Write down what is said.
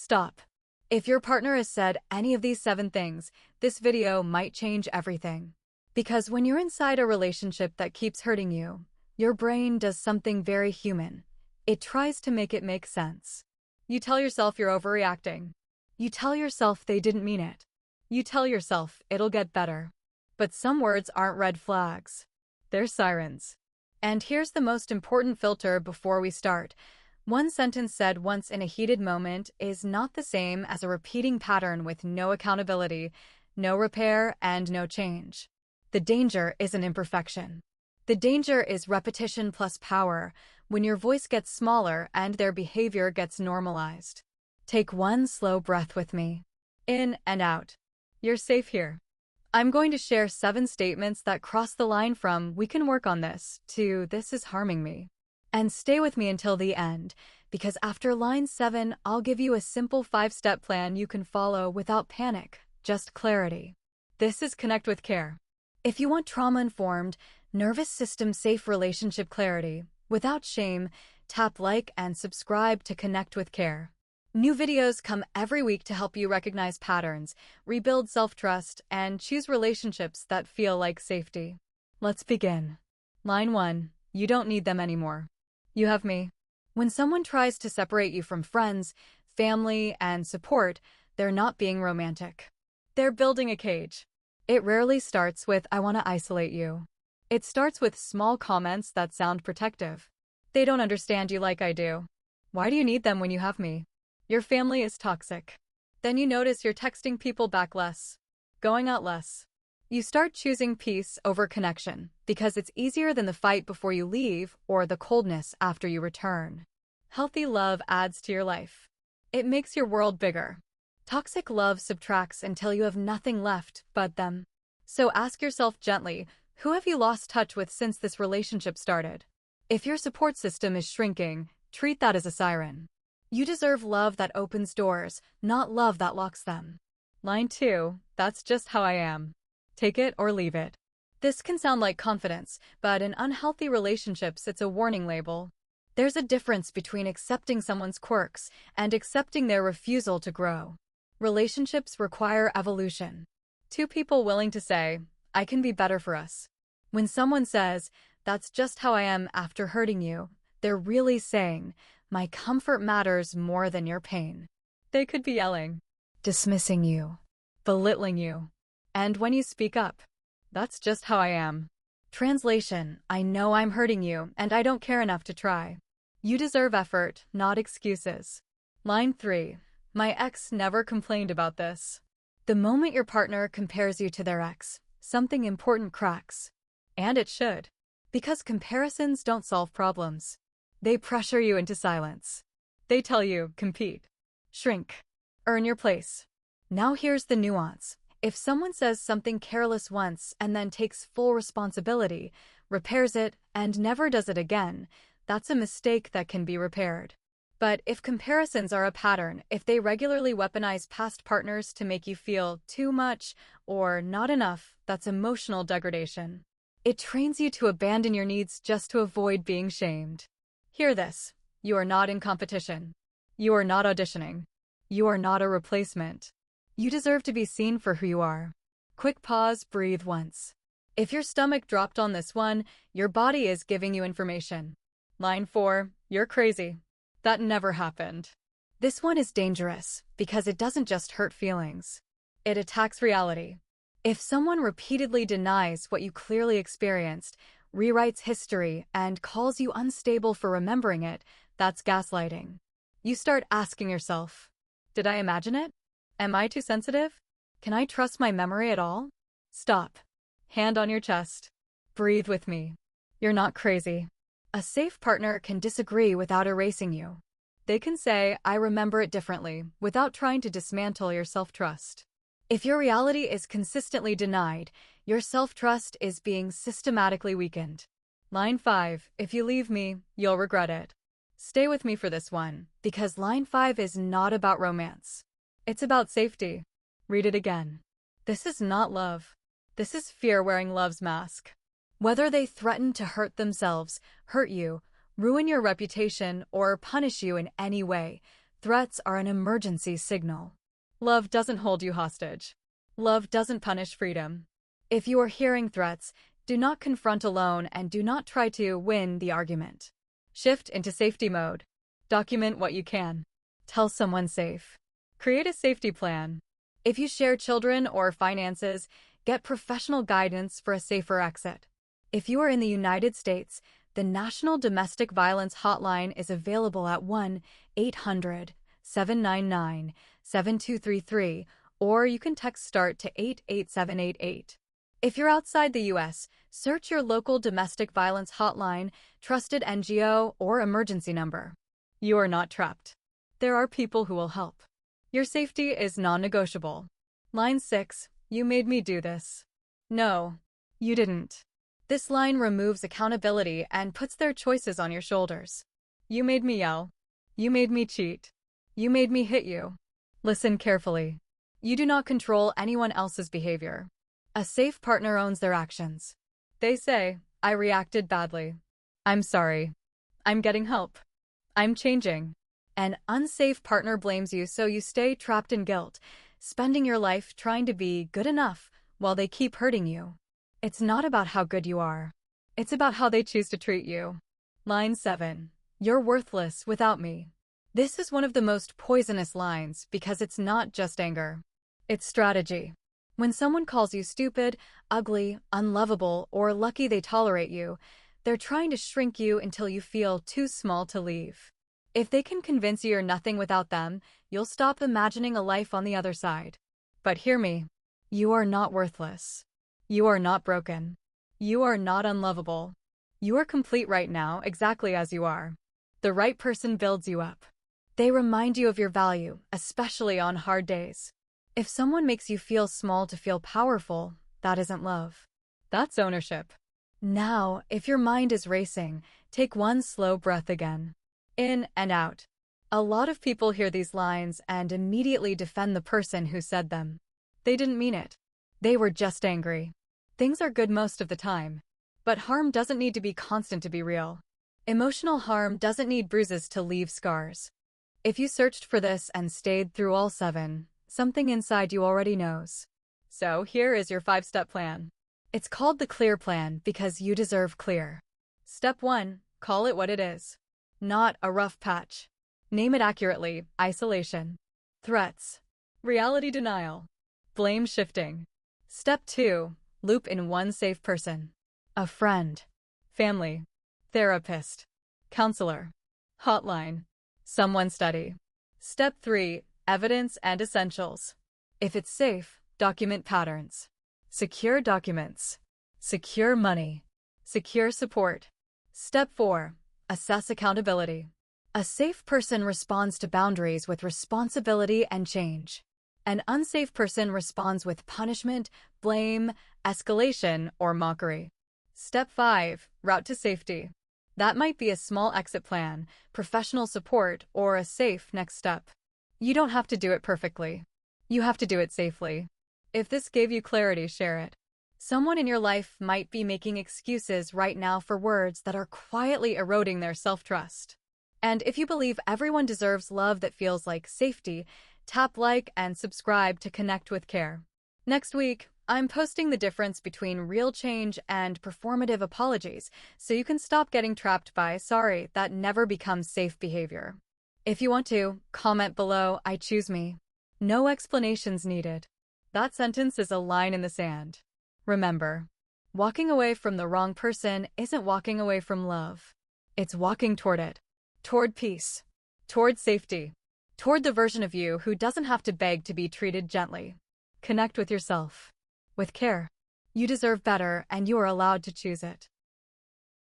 Stop. If your partner has said any of these 7 things, this video might change everything. Because when you're inside a relationship that keeps hurting you, your brain does something very human. It tries to make it make sense. You tell yourself you're overreacting. You tell yourself they didn't mean it. You tell yourself it'll get better. But some words aren't red flags. They're sirens. And here's the most important filter before we start. One sentence said once in a heated moment is not the same as a repeating pattern with no accountability, no repair, and no change. The danger isn't imperfection. The danger is repetition plus power, when your voice gets smaller and their behavior gets normalized. Take one slow breath with me. In and out. You're safe here. I'm going to share 7 statements that cross the line from "we can work on this" to "this is harming me." And stay with me until the end, because after line 7, I'll give you a simple 5-step plan you can follow without panic, just clarity. This is Connect with Care. If you want trauma-informed, nervous system-safe relationship clarity, without shame, tap like and subscribe to Connect with Care. New videos come every week to help you recognize patterns, rebuild self-trust, and choose relationships that feel like safety. Let's begin. Line 1. You don't need them anymore. You have me. When someone tries to separate you from friends, family, and support, they're not being romantic. They're building a cage. It rarely starts with "I want to isolate you." It starts with small comments that sound protective. They don't understand you like I do. Why do you need them when you have me? Your family is toxic. Then you notice you're texting people back less, going out less. You start choosing peace over connection because it's easier than the fight before you leave or the coldness after you return. Healthy love adds to your life. It makes your world bigger. Toxic love subtracts until you have nothing left but them. So ask yourself gently, who have you lost touch with since this relationship started? If your support system is shrinking, treat that as a siren. You deserve love that opens doors, not love that locks them. Line 2, that's just how I am. Take it or leave it. This can sound like confidence, but in unhealthy relationships it's a warning label. There's a difference between accepting someone's quirks and accepting their refusal to grow. Relationships require evolution. 2 people willing to say, "I can be better for us." When someone says, "that's just how I am" after hurting you, they're really saying, "my comfort matters more than your pain." They could be yelling, dismissing you, belittling you. And when you speak up, "that's just how I am." Translation: I know I'm hurting you, and I don't care enough to try. You deserve effort, not excuses. Line 3. My ex never complained about this. The moment your partner compares you to their ex, something important cracks. And it should. Because comparisons don't solve problems. They pressure you into silence. They tell you, compete, shrink, earn your place. Now here's the nuance. If someone says something careless once and then takes full responsibility, repairs it, and never does it again, that's a mistake that can be repaired. But if comparisons are a pattern, if they regularly weaponize past partners to make you feel too much or not enough, that's emotional degradation. It trains you to abandon your needs just to avoid being shamed. Hear this. You are not in competition. You are not auditioning. You are not a replacement. You deserve to be seen for who you are. Quick pause, breathe once. If your stomach dropped on this one, your body is giving you information. Line 4, you're crazy. That never happened. This one is dangerous because it doesn't just hurt feelings. It attacks reality. If someone repeatedly denies what you clearly experienced, rewrites history, and calls you unstable for remembering it, that's gaslighting. You start asking yourself, did I imagine it? Am I too sensitive? Can I trust my memory at all? Stop. Hand on your chest. Breathe with me. You're not crazy. A safe partner can disagree without erasing you. They can say, "I remember it differently," without trying to dismantle your self-trust. If your reality is consistently denied, your self-trust is being systematically weakened. Line 5, if you leave me, you'll regret it. Stay with me for this one, because line 5 is not about romance. It's about safety. Read it again. This is not love. This is fear wearing love's mask. Whether they threaten to hurt themselves, hurt you, ruin your reputation, or punish you in any way, Threats are an emergency signal. Love doesn't hold you hostage. Love doesn't punish freedom. If you are hearing threats, do not confront alone and do not try to win the argument. Shift into safety mode. Document what you can. Tell someone safe. Create a safety plan. If you share children or finances, get professional guidance for a safer exit. If you are in the United States, the National Domestic Violence Hotline is available at 1-800-799-7233, or you can text START to 88788. If you're outside the U.S., search your local domestic violence hotline, trusted NGO, or emergency number. You are not trapped. There are people who will help. Your safety is non-negotiable. Line 6, you made me do this. No, you didn't. This line removes accountability and puts their choices on your shoulders. You made me yell. You made me cheat. You made me hit you. Listen carefully. You do not control anyone else's behavior. A safe partner owns their actions. They say, I reacted badly. I'm sorry. I'm getting help. I'm changing. An unsafe partner blames you, so you stay trapped in guilt, spending your life trying to be good enough while they keep hurting you. It's not about how good you are. It's about how they choose to treat you. Line 7. You're worthless without me. This is one of the most poisonous lines because it's not just anger. It's strategy. When someone calls you stupid, ugly, unlovable, or lucky they tolerate you, they're trying to shrink you until you feel too small to leave. If they can convince you you're nothing without them, you'll stop imagining a life on the other side. But hear me. You are not worthless. You are not broken. You are not unlovable. You are complete right now, exactly as you are. The right person builds you up. They remind you of your value, especially on hard days. If someone makes you feel small to feel powerful, that isn't love. That's ownership. Now, if your mind is racing, take one slow breath again. In and out. A lot of people hear these lines and immediately defend the person who said them. They didn't mean it. They were just angry. Things are good most of the time. But harm doesn't need to be constant to be real. Emotional harm doesn't need bruises to leave scars. If you searched for this and stayed through all 7, something inside you already knows. So here is your 5-step plan. It's called the clear plan because you deserve clear. Step 1, call it what it is. Not a rough patch. Name it accurately: isolation. Threats. Reality denial. Blame shifting. Step 2, loop in one safe person. A friend. Family. Therapist. Counselor. Hotline. Someone steady. Step 3, evidence and essentials. If it's safe, document patterns. Secure documents. Secure money. Secure support. Step 4, assess accountability. A safe person responds to boundaries with responsibility and change. An unsafe person responds with punishment, blame, escalation, or mockery. Step 5, route to safety. That might be a small exit plan, professional support, or a safe next step. You don't have to do it perfectly. You have to do it safely. If this gave you clarity, share it. Someone in your life might be making excuses right now for words that are quietly eroding their self-trust. And if you believe everyone deserves love that feels like safety, tap like and subscribe to connect with care. Next week, I'm posting the difference between real change and performative apologies, so you can stop getting trapped by sorry that never becomes safe behavior. If you want to, comment below, I choose me. No explanations needed. That sentence is a line in the sand. Remember, walking away from the wrong person isn't walking away from love. It's walking toward it. Toward peace. Toward safety. Toward the version of you who doesn't have to beg to be treated gently. Connect with yourself. With care. You deserve better, and you are allowed to choose it.